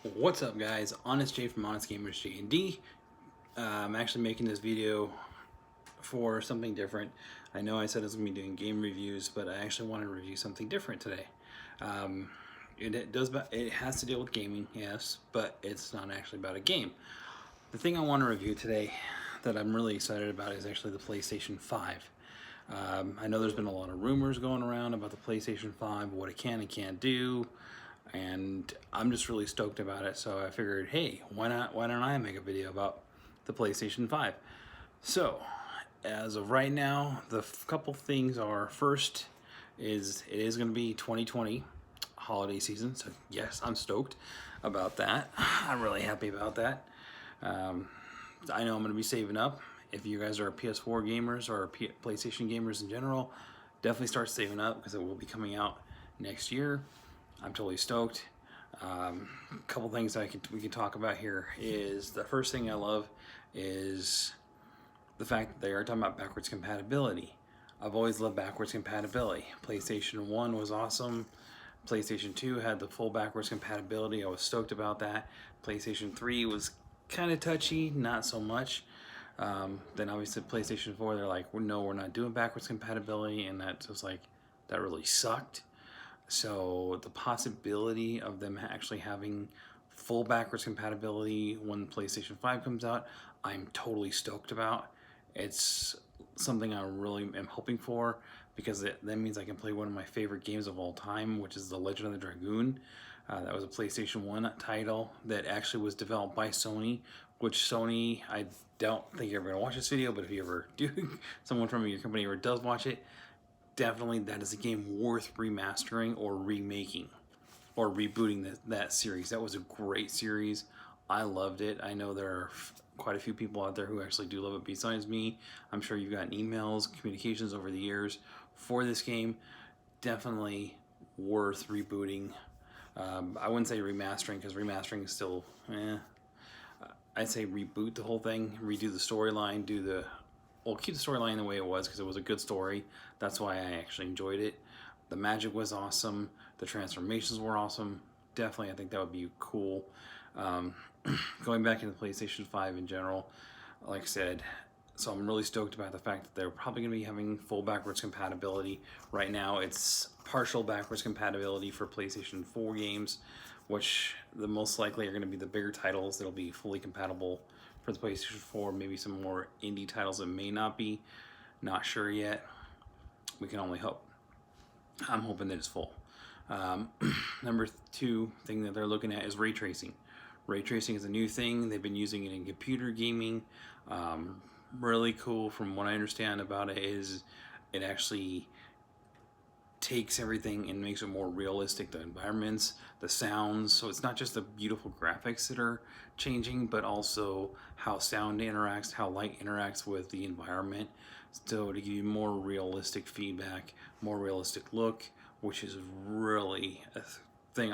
What's up, guys? HonestJ from HonestGamersJ&D. I'm actually making this video for something different. I know I said I was going to be doing game reviews, but I actually want to review something different today. It has to deal with gaming, yes, but it's not actually about a game. The thing I want to review today that I'm really excited about is actually the PlayStation 5. I know there's been a lot of rumors going around about the PlayStation 5, what it can and can't do, and I'm just really stoked about it. So I figured, hey, why don't I make a video about the PlayStation 5? So as of right now, the couple things are, first is it is going to be 2020 holiday season, so yes, I'm stoked about that. I'm really happy about that. I know I'm going to be saving up. If you guys are PS4 gamers or PlayStation gamers in general, definitely start saving up because it will be coming out next year. I'm totally stoked. A couple things we can talk about here is, the first thing I love is the fact that they are talking about backwards compatibility. I've always loved backwards compatibility. PlayStation 1 was awesome. PlayStation 2 had the full backwards compatibility. I was stoked about that. PlayStation 3 was kind of touchy, not so much. Then obviously PlayStation 4, they're like, well, no, we're not doing backwards compatibility, and that was like, that really sucked. So the possibility of them actually having full backwards compatibility when PlayStation 5 comes out, I'm totally stoked about. It's something I really am hoping for, because that means I can play one of my favorite games of all time, which is The Legend of the Dragoon. That was a PlayStation 1 title that actually was developed by Sony, which Sony, I don't think you're ever going to watch this video, but if you ever do, someone from your company ever does watch it, definitely that is a game worth remastering or remaking or rebooting that series. That was a great series. I loved it. I know there are quite a few people out there who actually do love it besides me. I'm sure you've gotten emails, communications over the years for this game. Definitely worth rebooting. I wouldn't say remastering, because remastering is still, I'd say reboot the whole thing, redo the storyline, keep the storyline the way it was, because it was a good story. That's why I actually enjoyed it. The magic was awesome. The transformations were awesome. Definitely, I think that would be cool. Going back into PlayStation 5 in general, like I said, so I'm really stoked about the fact that they're probably going to be having full backwards compatibility. Right now, it's partial backwards compatibility for PlayStation 4 games, which the most likely are going to be the bigger titles that'll be fully compatible for the PlayStation 4. Maybe some more indie titles that may not be. Not sure yet. We can only hope. I'm hoping that it's full. Number two thing that they're looking at is ray tracing. Ray tracing is a new thing. They've been using it in computer gaming. Really cool, from what I understand about it, is it actually takes everything and makes it more realistic. The environments, the sounds, so it's not just the beautiful graphics that are changing, but also how sound interacts, how light interacts with the environment, so to give you more realistic feedback, more realistic look, which is really a thing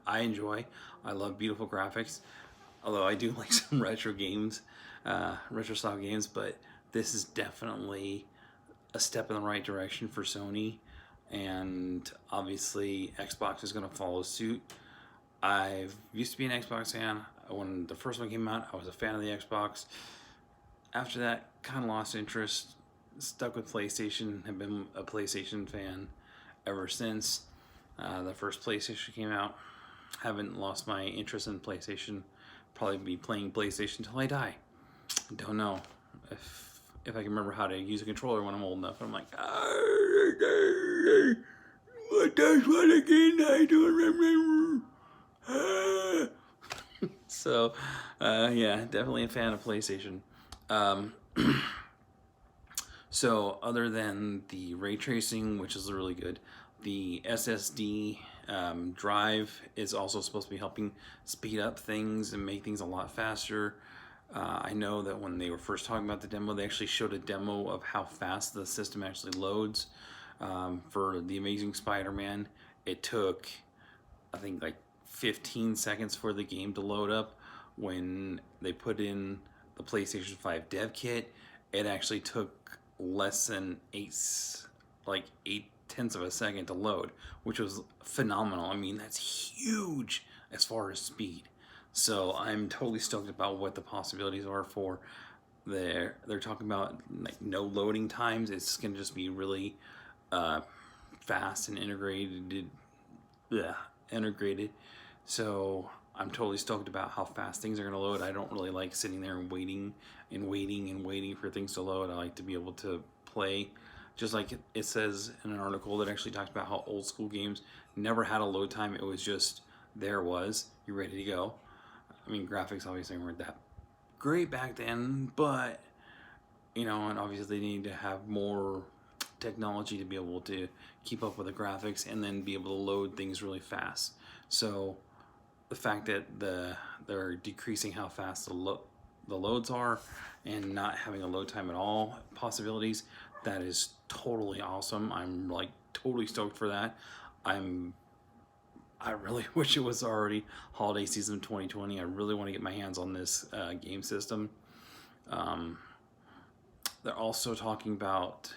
I enjoy. I love beautiful graphics, although I do like some retro games, retro style games, but this is definitely a step in the right direction for Sony, and obviously Xbox is going to follow suit. I used to be an Xbox fan. When the first one came out, I was a fan of the Xbox. After that, kind of lost interest, stuck with PlayStation, have been a PlayStation fan ever since. The first PlayStation came out. Haven't lost my interest in PlayStation. Probably be playing PlayStation till I die. Don't know if I can remember how to use a controller when I'm old enough. I'm like, what does one again? I don't remember. So, yeah, definitely a fan of PlayStation. So, other than the ray tracing, which is really good, the SSD drive is also supposed to be helping speed up things and make things a lot faster. I know that when they were first talking about the demo, they actually showed a demo of how fast the system actually loads. For The Amazing Spider-Man, it took, I think, like 15 seconds for the game to load up. When they put in the PlayStation 5 dev kit, it actually took less than 8/10 of a second to load, which was phenomenal. I mean, that's huge as far as speed. So I'm totally stoked about what the possibilities are for there. They're talking about like no loading times. It's gonna just be really uh, fast and integrated. Yeah, integrated. So I'm totally stoked about how fast things are gonna load. I don't really like sitting there and waiting and waiting and waiting for things to load. I like to be able to play. Just like it says in an article that actually talks about how old school games never had a load time. It was just there it was, you're ready to go. I mean, graphics obviously weren't that great back then, but and obviously they need to have more technology to be able to keep up with the graphics and then be able to load things really fast. So the fact that they're decreasing how fast the loads are and not having a load time at all possibilities, that is totally awesome. I'm like totally stoked for that. I really wish it was already holiday season 2020. I really want to get my hands on this game system. Um, they're also talking about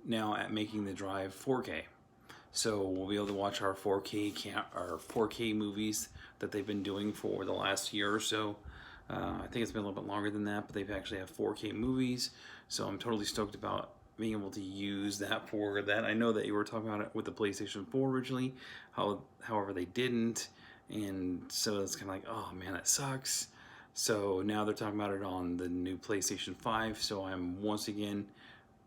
now at making the drive 4K. So we'll be able to watch our 4K movies that they've been doing for the last year or so. I think it's been a little bit longer than that, but they've actually have 4K movies. So I'm totally stoked about being able to use that for that. I know that you were talking about it with the PlayStation 4 originally, however they didn't, and so it's kind of like, oh man, that sucks. So now they're talking about it on the new PlayStation 5. So I'm once again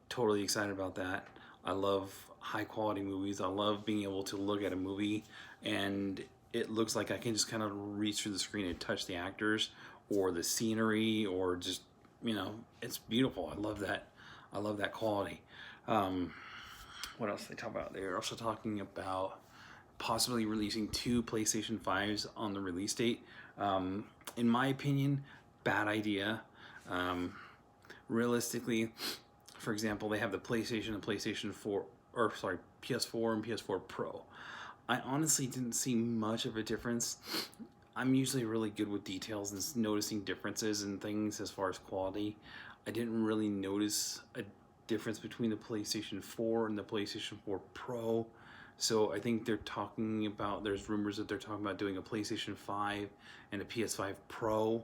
totally excited about that. I love high quality movies. I love being able to look at a movie and it looks like I can just kind of reach through the screen and touch the actors or the scenery or just, it's beautiful. I love that. I love that quality. What else they talk about? They're also talking about possibly releasing 2 PlayStation 5s on the release date. In my opinion, bad idea. Realistically, for example, they have the PlayStation and PlayStation 4, or sorry, PS4 and PS4 Pro. I honestly didn't see much of a difference. I'm usually really good with details and noticing differences in things as far as quality. I didn't really notice a difference between the PlayStation 4 and the PlayStation 4 Pro. So I think there's rumors that they're talking about doing a PlayStation 5 and a PS5 Pro.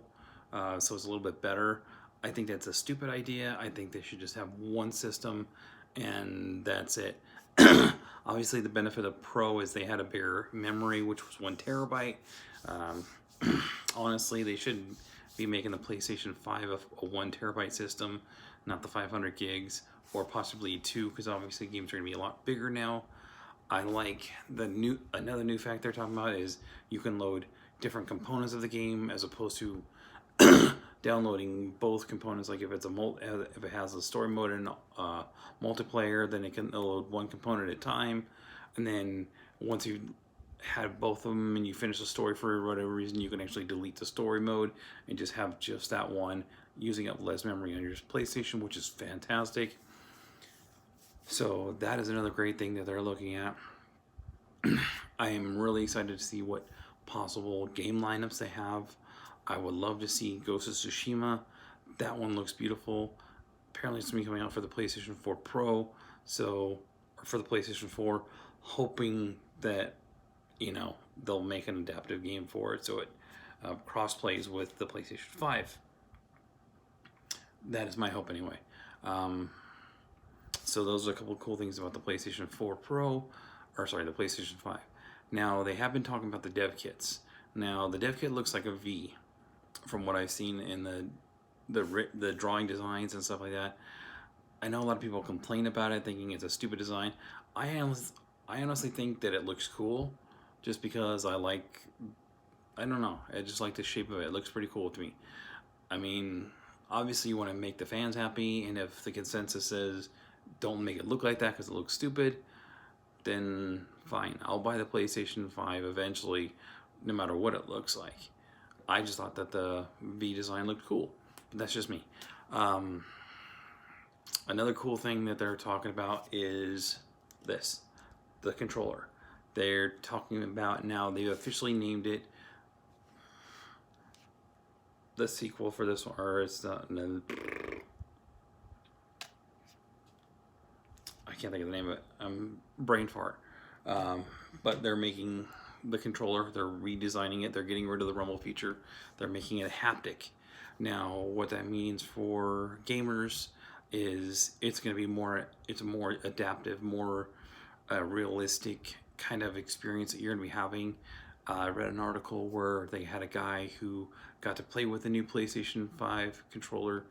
So it's a little bit better. I think that's a stupid idea. I think they should just have one system and that's it. Obviously, the benefit of Pro is they had a bigger memory, which was 1 terabyte. Um, honestly, they should be making the PlayStation 5 a 1 terabyte system, not the 500 gigs, or possibly 2, because obviously games are going to be a lot bigger now. I like another new fact they're talking about is you can load different components of the game as opposed to downloading both components. Like if it has a story mode and multiplayer, then it can load one component at a time, and then once you've had both of them and you finish the story for whatever reason, you can actually delete the story mode and just have just that one, using up less memory on your PlayStation, which is fantastic. So that is another great thing that they're looking at. I am really excited to see what possible game lineups they have. I would love to see Ghost of Tsushima. That one looks beautiful. Apparently it's going to be coming out for the PlayStation 4 Pro, or for the PlayStation 4, hoping that, they'll make an adaptive game for it so it cross-plays with the PlayStation 5. That is my hope anyway. So those are a couple of cool things about the PlayStation 4 Pro, the PlayStation 5. Now, they have been talking about the dev kits. Now, the dev kit looks like a V from what I've seen in the drawing designs and stuff like that. I know a lot of people complain about it, thinking it's a stupid design. I honestly think that it looks cool, just because I don't know, I just like the shape of it. It looks pretty cool to me. I mean, obviously you want to make the fans happy, and if the consensus says don't make it look like that because it looks stupid, then fine. I'll buy the PlayStation 5 eventually, no matter what it looks like. I just thought that the V design looked cool, but that's just me. Another cool thing that they're talking about is the controller. They're talking about now, they've officially named it the sequel for this one, or it's I can't think of the name of it. Brain fart. But they're making the controller. They're redesigning it. They're getting rid of the rumble feature. They're making it haptic. Now, what that means for gamers is it's going to be it's a more adaptive, more realistic kind of experience that you're going to be having. I read an article where they had a guy who got to play with the new PlayStation 5 controller,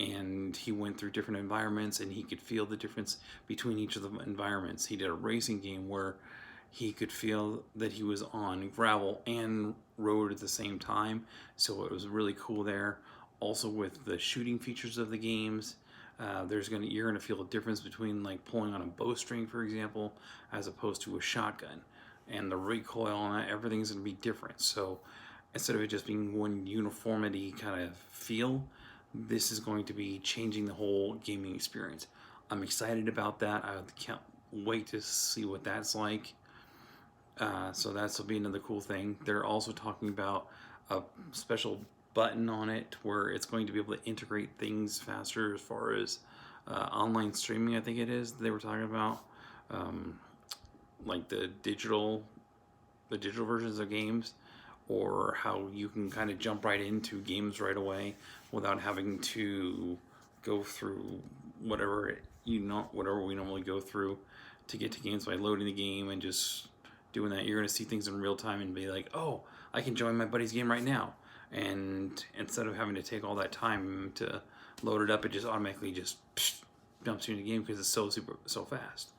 and he went through different environments and he could feel the difference between each of the environments. He did a racing game where he could feel that he was on gravel and road at the same time, so it was really cool there. Also, with the shooting features of the games, you're gonna feel a difference between like pulling on a bowstring, for example, as opposed to a shotgun, and the recoil on that, everything's gonna be different. So instead of it just being one uniformity kind of feel, this is going to be changing the whole gaming experience. I'm excited about that. I can't wait to see what that's like. So that's will be another cool thing. They're also talking about a special button on it where it's going to be able to integrate things faster as far as online streaming, I think it is, they were talking about. Like the digital versions of games, or how you can kind of jump right into games right away without having to go through whatever we normally go through to get to games by loading the game and just doing that. You're going to see things in real time and be like, oh, I can join my buddy's game right now. And instead of having to take all that time to load it up, it just automatically just dumps you in the game because it's so fast.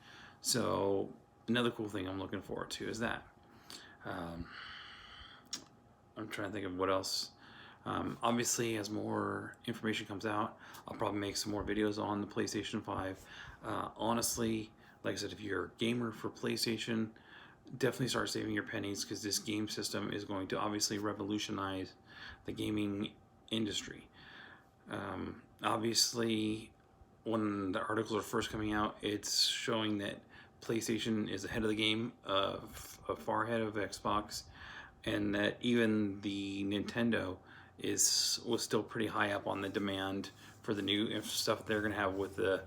So another cool thing I'm looking forward to is that. I'm trying to think of what else. Obviously, as more information comes out, I'll probably make some more videos on the PlayStation 5. Honestly, like I said, if you're a gamer for PlayStation, definitely start saving your pennies, because this game system is going to obviously revolutionize the gaming industry. Obviously, when the articles are first coming out, it's showing that PlayStation is ahead of the game, far ahead of Xbox, and that even the Nintendo was still pretty high up on the demand for the new stuff they're going to have with the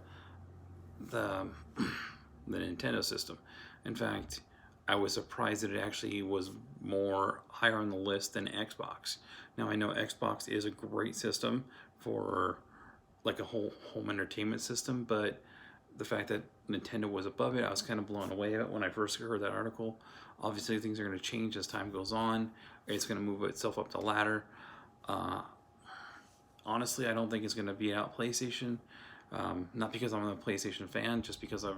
Nintendo system. In fact, I was surprised that it actually was more higher on the list than Xbox. Now, I know Xbox is a great system for like a whole home entertainment system, but the fact that Nintendo was above it, I was kind of blown away at when I first heard that article. Obviously, things are going to change as time goes on. It's going to move itself up the ladder. Honestly, I don't think it's going to beat out PlayStation. Not because I'm a PlayStation fan, just because I've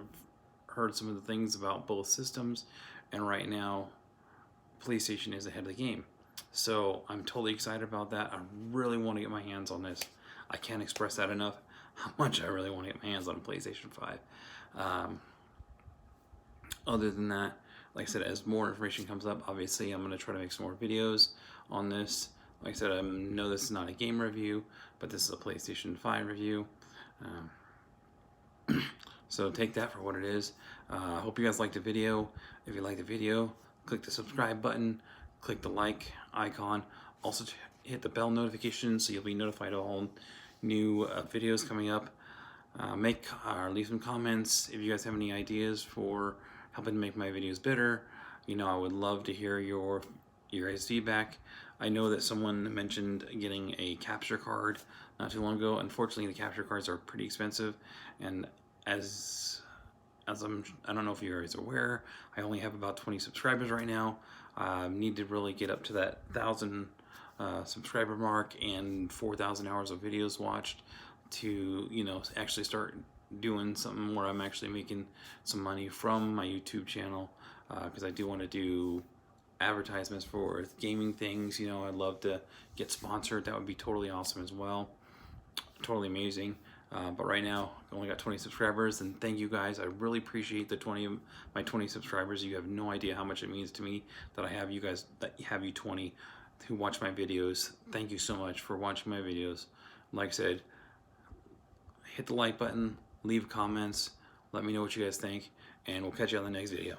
heard some of the things about both systems, and right now, PlayStation is ahead of the game. So I'm totally excited about that. I really want to get my hands on this. I can't express that enough, how much I really want to get my hands on a PlayStation 5. Other than that, like I said, as more information comes up, obviously I'm going to try to make some more videos on this. Like I said, I know this is not a game review, but this is a PlayStation 5 review. So take that for what it is. I hope you guys liked the video. If you liked the video, click the subscribe button, click the like icon. Also hit the bell notification so you'll be notified of all new videos coming up. Leave some comments if you guys have any ideas for helping to make my videos better. I would love to hear your guys' feedback. I know that someone mentioned getting a capture card not too long ago. Unfortunately, the capture cards are pretty expensive, and I don't know if you guys are aware, I only have about 20 subscribers right now. Need to really get up to that 1,000 subscriber mark and 4,000 hours of videos watched to actually start doing something where I'm actually making some money from my YouTube channel, because I do want to do advertisements for gaming things. I'd love to get sponsored. That would be totally awesome as well. Totally amazing. But right now, I only got 20 subscribers, and thank you guys. I really appreciate my 20 subscribers. You have no idea how much it means to me that I have you guys, that have you 20 who watch my videos. Thank you so much for watching my videos. Like I said, hit the like button, leave comments, let me know what you guys think, and we'll catch you on the next video.